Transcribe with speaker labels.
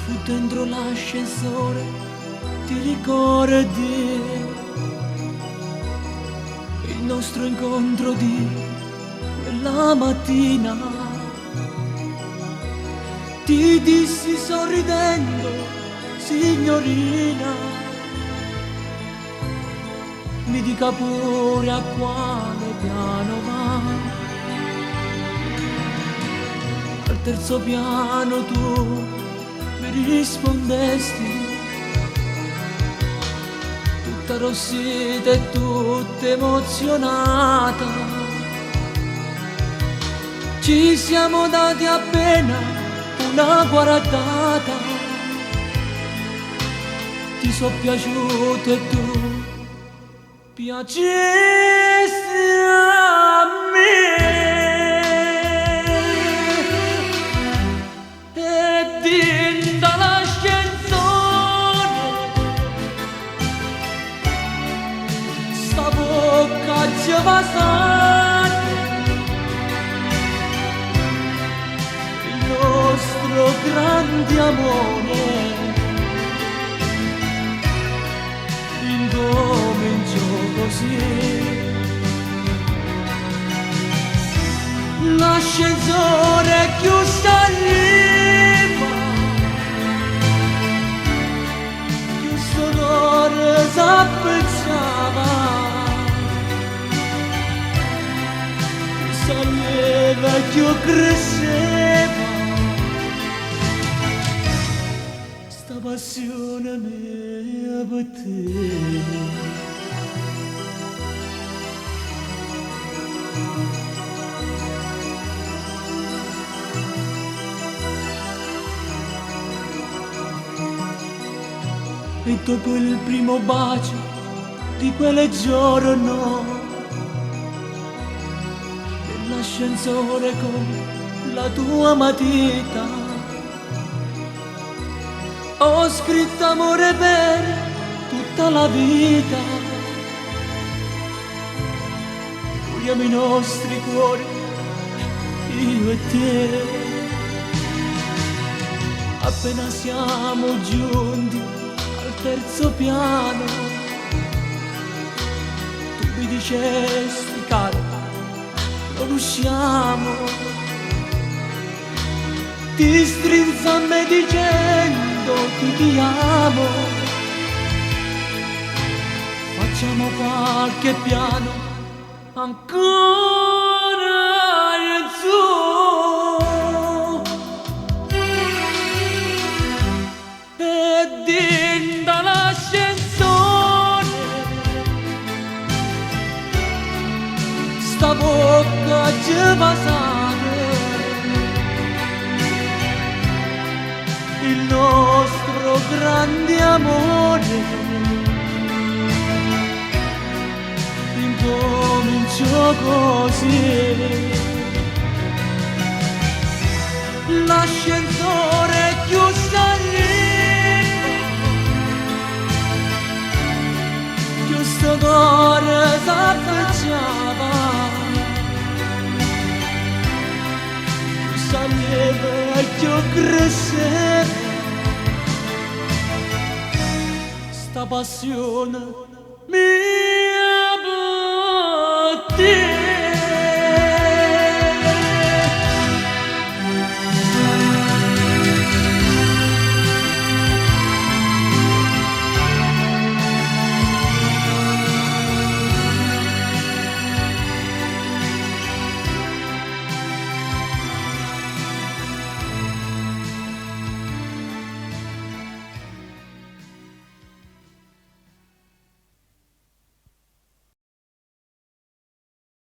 Speaker 1: fu dentro l'ascensore, ti ricordi il nostro incontro di quella mattina? Ti dissi sorridendo, signorina, mi dica pure a quale piano va. Al terzo piano tu mi rispondesti, tutta rossita e tutta emozionata. Ci siamo dati appena una guardata, ti so piaciuto e tu piacesti a me. E din dall'ascensore sta bocca ci va sante, il nostro grande amore incominciò così. L'ascensore più saliva, più sonore s'appezzava, più saliva e più cresceva sta passione mia per te. E dopo il primo bacio di quel giorno, nell'ascensore con la tua matita, ho scritto amore per tutta la vita. Uniamo i nostri cuori, io e te. Appena siamo giunti al terzo piano, tu mi dicesti cara, non usciamo. Ti strinse a me dicendo ti amo, facciamo qualche piano ancora in su. E din dall'ascensore sta bocca ci va sane, il nostro grande amore incominciò così. L'ascensore più saliva, più sto cuore s'affacciava, più saliva e più cresceva sta passione mia.